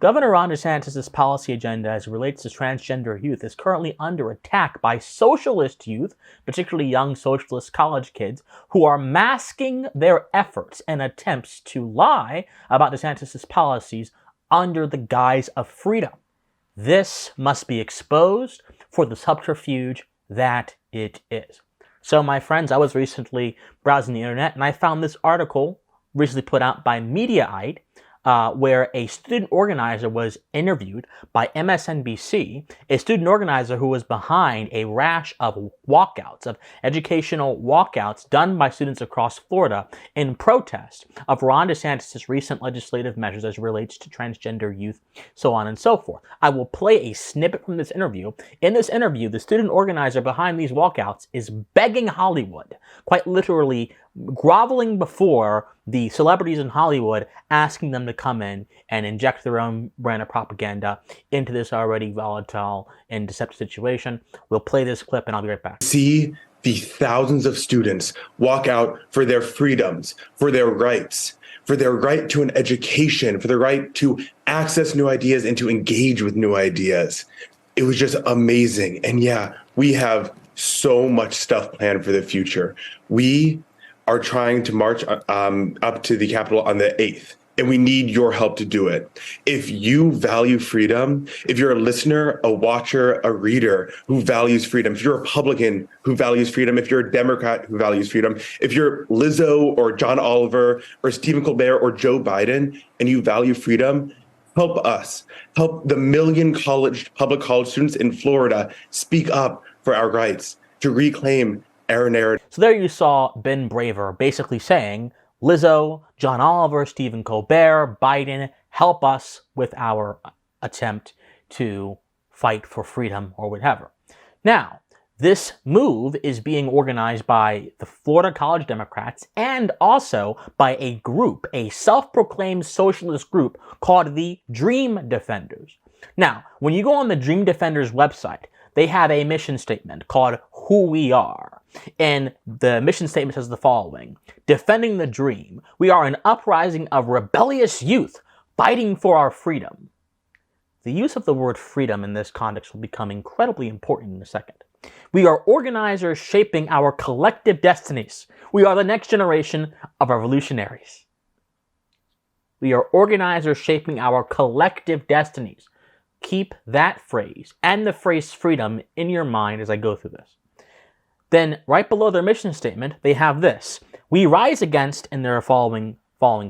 Governor Ron DeSantis' policy agenda as it relates to transgender youth is currently under attack by socialist youth, particularly young socialist college kids, who are masking their efforts and attempts to lie about DeSantis' policies under the guise of freedom. This must be exposed for the subterfuge that it is. So, my friends, I was recently browsing the internet and I found this article recently put out by Mediaite, where a student organizer was interviewed by MSNBC, a student organizer who was behind a rash of walkouts, of educational walkouts done by students across Florida in protest of Ron DeSantis' recent legislative measures as it relates to transgender youth, so on and so forth. I will play a snippet from this interview. In this interview, the student organizer behind these walkouts is begging Hollywood, quite literally groveling before the celebrities in Hollywood, asking them to come in and inject their own brand of propaganda into this already volatile and deceptive situation. We'll play this clip and I'll be right back. See the thousands of students walk out for their freedoms, for their rights, for their right to an education, for their right to access new ideas and to engage with new ideas. It was just amazing. And yeah, we have so much stuff planned for the future. We are trying to march up to the Capitol on the 8th, and we need your help to do it. If you value freedom, if you're a listener, a watcher, a reader who values freedom, if you're a Republican who values freedom, if you're a Democrat who values freedom, if you're Lizzo or John Oliver or Stephen Colbert or Joe Biden and you value freedom, help us. Help the million public college students in Florida speak up for our rights, to reclaim our narrative. So there you saw Ben Braver basically saying, Lizzo, John Oliver, Stephen Colbert, Biden, help us with our attempt to fight for freedom or whatever. Now, this move is being organized by the Florida College Democrats and also by a group, a self-proclaimed socialist group called the Dream Defenders. Now, when you go on the Dream Defenders website, they have a mission statement called Who We Are. And the mission statement says the following: defending the dream. We are an uprising of rebellious youth fighting for our freedom. The use of the word freedom in this context will become incredibly important in a second. We are organizers shaping our collective destinies. We are the next generation of revolutionaries. We are organizers shaping our collective destinies. Keep that phrase and the phrase freedom in your mind as I go through this. Then, right below their mission statement, they have this: we rise against, and there are following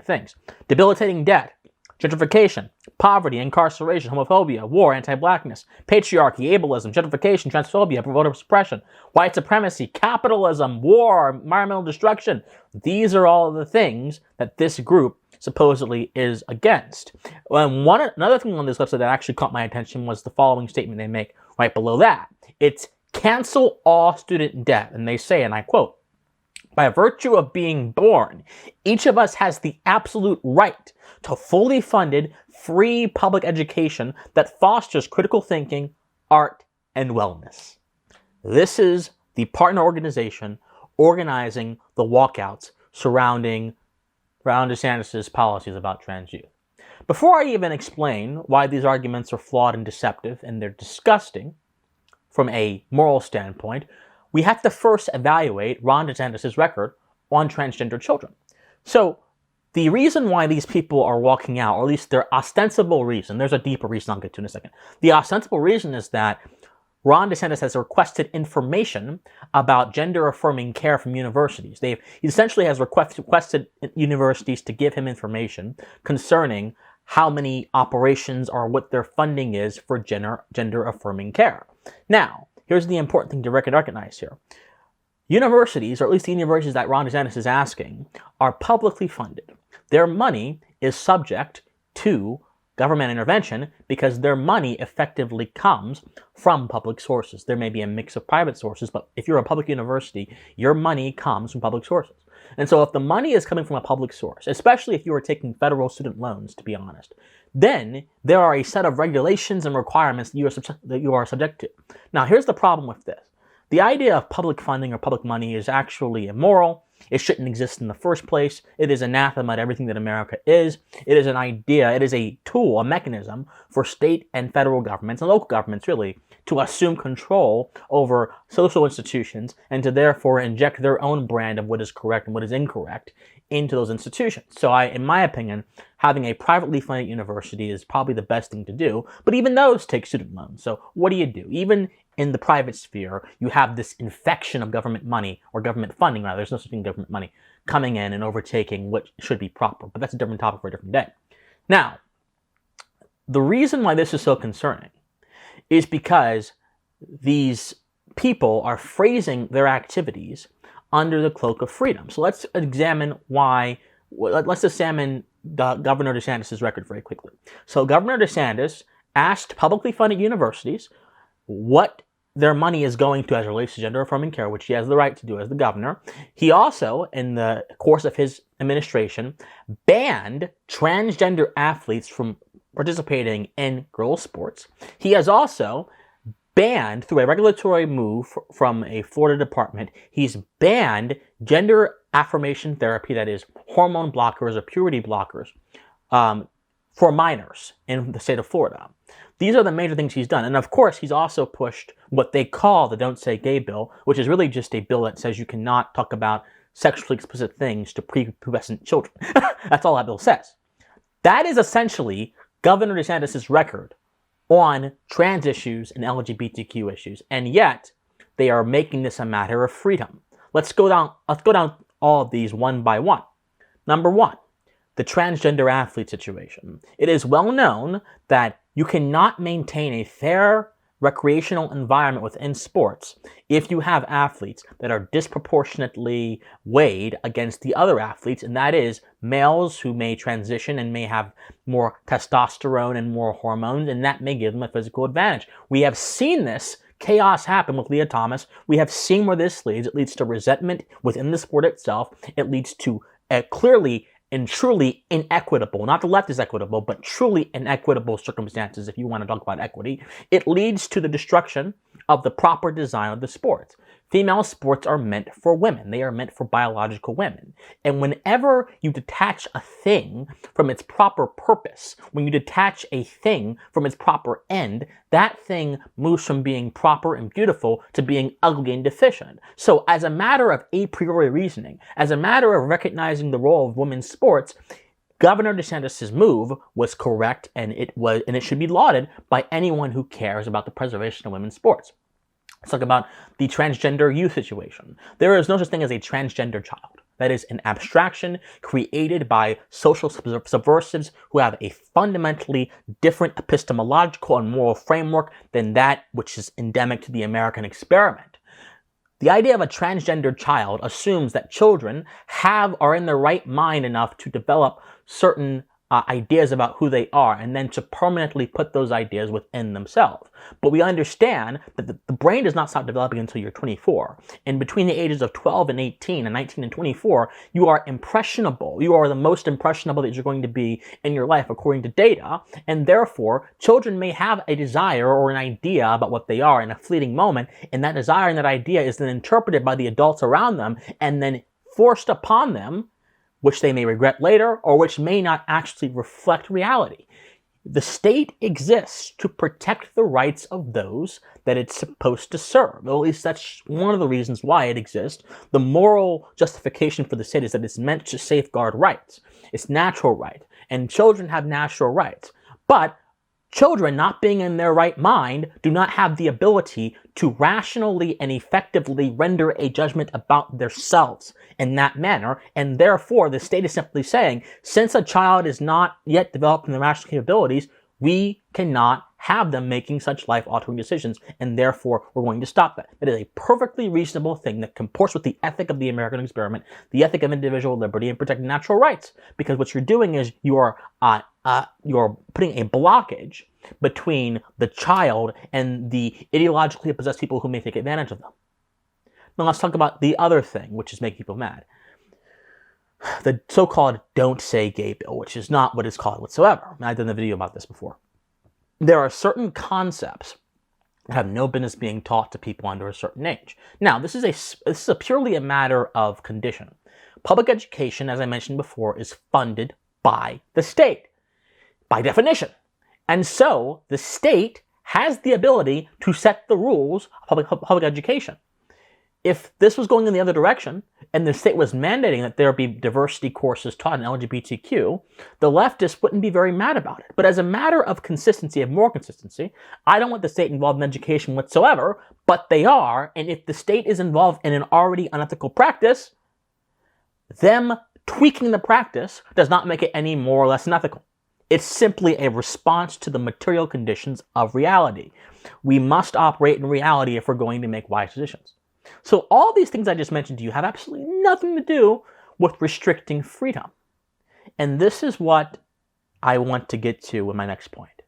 things: debilitating debt, gentrification, poverty, incarceration, homophobia, war, anti-blackness, patriarchy, ableism, gentrification, transphobia, voter suppression, white supremacy, capitalism, war, environmental destruction. These are all of the things that this group supposedly is against. And another thing on this website that actually caught my attention was the following statement they make right below that. It's cancel all student debt. And they say, and I quote, by virtue of being born, each of us has the absolute right to fully funded, free public education that fosters critical thinking, art, and wellness. This is the partner organization organizing the walkouts surrounding Ron DeSantis' policies about trans youth. Before I even explain why these arguments are flawed and deceptive and they're disgusting from a moral standpoint, we have to first evaluate Ron DeSantis' record on transgender children. So the reason why these people are walking out, or at least their ostensible reason, there's a deeper reason I'll get to in a second. The ostensible reason is that Ron DeSantis has requested information about gender-affirming care from universities. He essentially has requested universities to give him information concerning how many operations or what their funding is for gender-affirming care. Now, here's the important thing to recognize here. Universities, or at least the universities that Ron DeSantis is asking, are publicly funded. Their money is subject to government intervention because their money effectively comes from public sources. There may be a mix of private sources, but if you're a public university, your money comes from public sources. And so if the money is coming from a public source, especially if you are taking federal student loans, to be honest, then there are a set of regulations and requirements that you are subject to. Now, here's the problem with this. The idea of public funding or public money is actually immoral. It shouldn't exist in the first place. It is anathema to everything that America is. It is an idea, it is a tool, a mechanism for state and federal governments, and local governments really, to assume control over social institutions and to therefore inject their own brand of what is correct and what is incorrect into those institutions. So in my opinion, having a privately funded university is probably the best thing to do, but even those take student loans. So what do you do? Even in the private sphere, you have this infection of government money, or government funding rather, there's no such thing as government money, coming in and overtaking what should be proper, but that's a different topic for a different day. Now, the reason why this is so concerning is because these people are phrasing their activities under the cloak of freedom. So let's examine let's examine Governor Desantis' record very quickly. So Governor Desantis asked publicly funded universities what their money is going to as it relates to gender affirming care, which he has the right to do as the governor. He also, in the course of his administration, banned transgender athletes from participating in girls' sports. He has also banned, through a regulatory move from a Florida department, he's banned gender affirmation therapy, that is hormone blockers or puberty blockers, for minors in the state of Florida. These are the major things he's done. And of course, he's also pushed what they call the Don't Say Gay bill, which is really just a bill that says you cannot talk about sexually explicit things to prepubescent children. That's all that bill says. That is essentially Governor DeSantis' record on trans issues and LGBTQ issues, and yet they are making this a matter of freedom. Let's go down all of these one by one. Number one, the transgender athlete situation. It is well known that you cannot maintain a fair recreational environment within sports if you have athletes that are disproportionately weighed against the other athletes, and that is males who may transition and may have more testosterone and more hormones, and that may give them a physical advantage. We have seen this chaos happen with Leah Thomas. We have seen where this leads. It leads to resentment within the sport itself. It leads to clearly and truly inequitable, not the left is equitable, but truly inequitable circumstances, if you want to talk about equity. It leads to the destruction of the proper design of the sport. Female sports are meant for women. They are meant for biological women. And whenever you detach a thing from its proper purpose, when you detach a thing from its proper end, that thing moves from being proper and beautiful to being ugly and deficient. So as a matter of a priori reasoning, as a matter of recognizing the role of women's sports, Governor DeSantis' move was correct, and it should be lauded by anyone who cares about the preservation of women's sports. Let's talk about the transgender youth situation. There is no such thing as a transgender child. That is an abstraction created by social subversives who have a fundamentally different epistemological and moral framework than that which is endemic to the American experiment. The idea of a transgender child assumes that children are in their right mind enough to develop certain ideas about who they are, and then to permanently put those ideas within themselves. But we understand that the brain does not stop developing until you're 24. And between the ages of 12 and 18 and 19 and 24, you are impressionable. You are the most impressionable that you're going to be in your life according to data. And therefore, children may have a desire or an idea about what they are in a fleeting moment. And that desire and that idea is then interpreted by the adults around them and then forced upon them, which they may regret later, or which may not actually reflect reality. The state exists to protect the rights of those that it's supposed to serve. At least that's one of the reasons why it exists. The moral justification for the state is that it's meant to safeguard rights. It's natural right, and children have natural rights. But children, not being in their right mind, do not have the ability to rationally and effectively render a judgment about themselves in that manner, and therefore the state is simply saying, since a child is not yet developing the rational capabilities, we cannot have them making such life-altering decisions, and therefore we're going to stop that. That is a perfectly reasonable thing that comports with the ethic of the American experiment, the ethic of individual liberty and protecting natural rights. Because what you're doing is you're putting a blockage between the child and the ideologically possessed people who may take advantage of them. Now let's talk about the other thing, which is making people mad. The so-called Don't Say Gay bill, which is not what it's called whatsoever. I've done a video about this before. There are certain concepts that have no business being taught to people under a certain age. Now, this is purely a matter of condition. Public education, as I mentioned before, is funded by the state, by definition. And so the state has the ability to set the rules of public education. If this was going in the other direction, and the state was mandating that there be diversity courses taught in LGBTQ, the leftists wouldn't be very mad about it. But as a matter of consistency, of moral consistency, I don't want the state involved in education whatsoever, but they are, and if the state is involved in an already unethical practice, them tweaking the practice does not make it any more or less unethical. It's simply a response to the material conditions of reality. We must operate in reality if we're going to make wise decisions. So all these things I just mentioned to you have absolutely nothing to do with restricting freedom. And this is what I want to get to in my next point.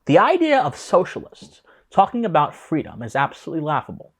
The idea of socialists talking about freedom is absolutely laughable.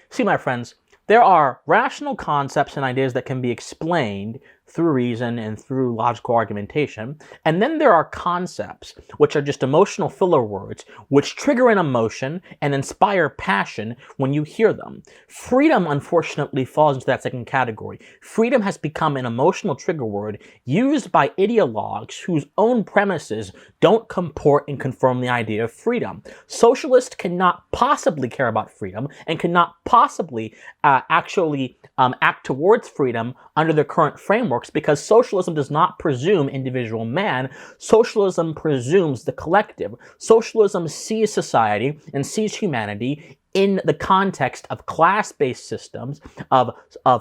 See, my friends, there are rational concepts and ideas that can be explained through reason and through logical argumentation. And then there are concepts, which are just emotional filler words, which trigger an emotion and inspire passion when you hear them. Freedom, unfortunately, falls into that second category. Freedom has become an emotional trigger word used by ideologues whose own premises don't comport and confirm the idea of freedom. Socialists cannot possibly care about freedom and cannot possibly actually act towards freedom under their current frameworks, because socialism does not presume individual man. Socialism presumes the collective. Socialism sees society and sees humanity in the context of class-based systems, of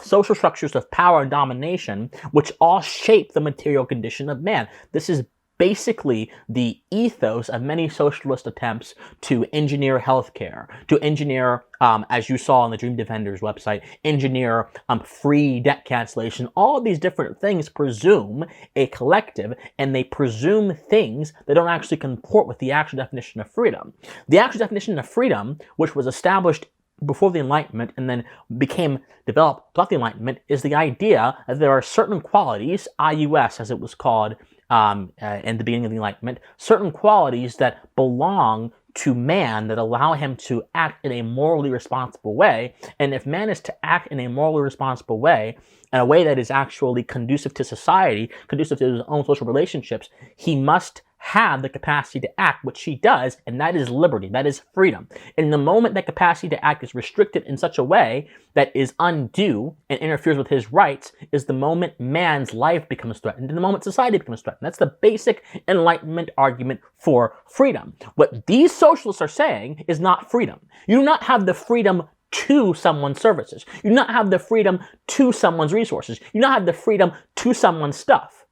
social structures of power and domination, which all shape the material condition of man. This is basically the ethos of many socialist attempts to engineer healthcare, to engineer, as you saw on the Dream Defenders website, engineer free debt cancellation. All of these different things presume a collective, and they presume things that don't actually comport with the actual definition of freedom. The actual definition of freedom, which was established before the Enlightenment and then became developed throughout the Enlightenment, is the idea that there are certain qualities, IUS as it was called, in the beginning of the Enlightenment, certain qualities that belong to man that allow him to act in a morally responsible way. And if man is to act in a morally responsible way, in a way that is actually conducive to society, conducive to his own social relationships, he must have the capacity to act, which he does, and that is liberty, that is freedom. And the moment that capacity to act is restricted in such a way that is undue and interferes with his rights is the moment man's life becomes threatened and the moment society becomes threatened. That's the basic Enlightenment argument for freedom. What these socialists are saying is not freedom. You do not have the freedom to someone's services. You do not have the freedom to someone's resources. You do not have the freedom to someone's stuff.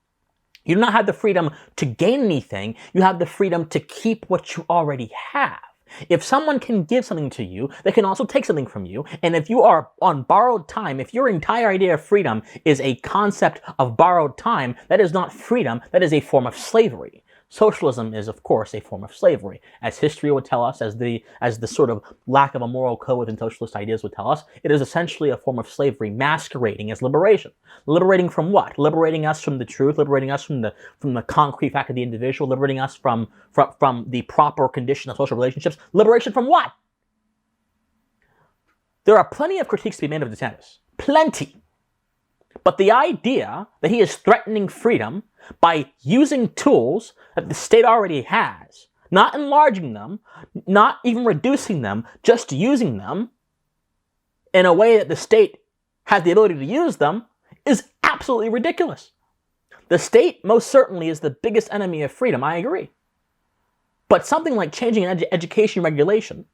You do not have the freedom to gain anything. You have the freedom to keep what you already have. If someone can give something to you, they can also take something from you. And if you are on borrowed time, if your entire idea of freedom is a concept of borrowed time, that is not freedom, that is a form of slavery. Socialism is, of course, a form of slavery. As history would tell us, as the sort of lack of a moral code within socialist ideas would tell us, it is essentially a form of slavery masquerading as liberation. Liberating from what? Liberating us from the truth, liberating us from the concrete fact of the individual, liberating us from the proper condition of social relationships. Liberation from what? There are plenty of critiques to be made of Desantis. Plenty. But the idea that he is threatening freedom by using tools that the state already has, not enlarging them, not even reducing them, just using them in a way that the state has the ability to use them, is absolutely ridiculous. The state most certainly is the biggest enemy of freedom, I agree. But something like changing education regulation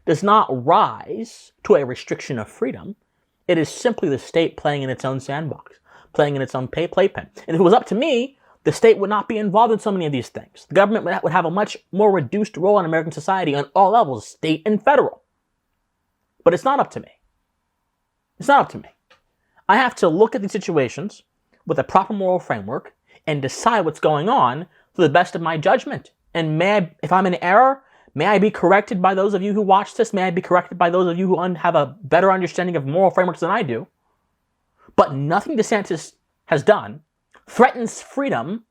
does not rise to a restriction of freedom. It is simply the state playing in its own sandbox, playing in its own playpen. And if it was up to me, the state would not be involved in so many of these things. The government would have a much more reduced role in American society on all levels, state and federal. But it's not up to me. It's not up to me. I have to look at these situations with a proper moral framework and decide what's going on to the best of my judgment. And if I'm in error, may I be corrected by those of you who watch this? May I be corrected by those of you who have a better understanding of moral frameworks than I do? But nothing DeSantis has done threatens freedom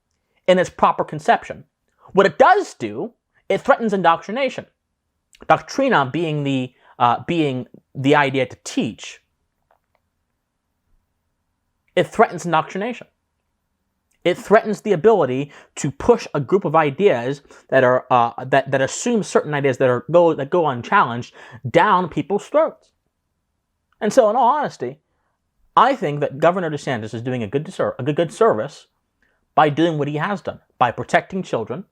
in its proper conception. What it does do, it threatens indoctrination. Doctrina being the idea to teach. It threatens indoctrination. It threatens the ability to push a group of ideas that are that assume certain ideas that go unchallenged down people's throats. And so, in all honesty, I think that Governor Desantis is doing a good service by doing what he has done, by protecting children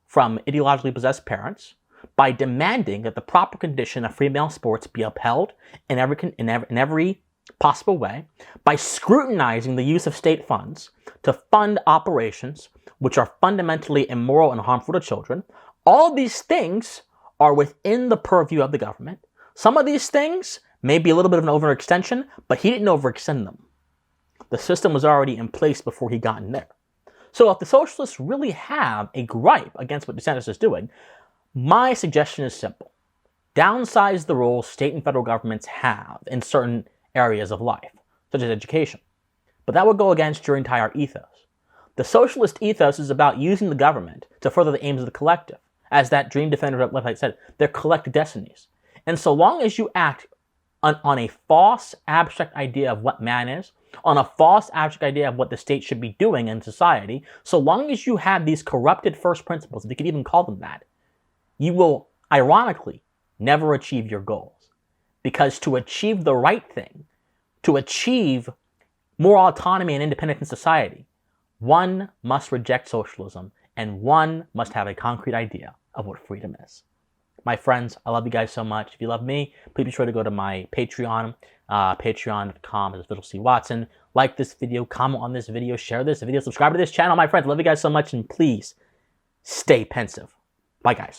from ideologically possessed parents, by demanding that the proper condition of free male sports be upheld in every possible way, by scrutinizing the use of state funds to fund operations which are fundamentally immoral and harmful to children. All these things are within the purview of the government. Some of these things may be a little bit of an overextension, but he didn't overextend them. The system was already in place before he got in there. So if the socialists really have a gripe against what DeSantis is doing, my suggestion is simple. Downsize the roles state and federal governments have in certain areas of life, such as education. But that would go against your entire ethos. The socialist ethos is about using the government to further the aims of the collective. As that dream defender website said, their collective destinies. And so long as you act on a false abstract idea of what man is, on a false abstract idea of what the state should be doing in society, so long as you have these corrupted first principles, if you could even call them that, you will, ironically, never achieve your goals. Because to achieve the right thing, to achieve more autonomy and independence in society, one must reject socialism and one must have a concrete idea of what freedom is. My friends, I love you guys so much. If you love me, please be sure to go to my Patreon, patreon.com/VigilCWatson. Like this video, comment on this video, share this video, subscribe to this channel. My friends, I love you guys so much, and please stay pensive. Bye, guys.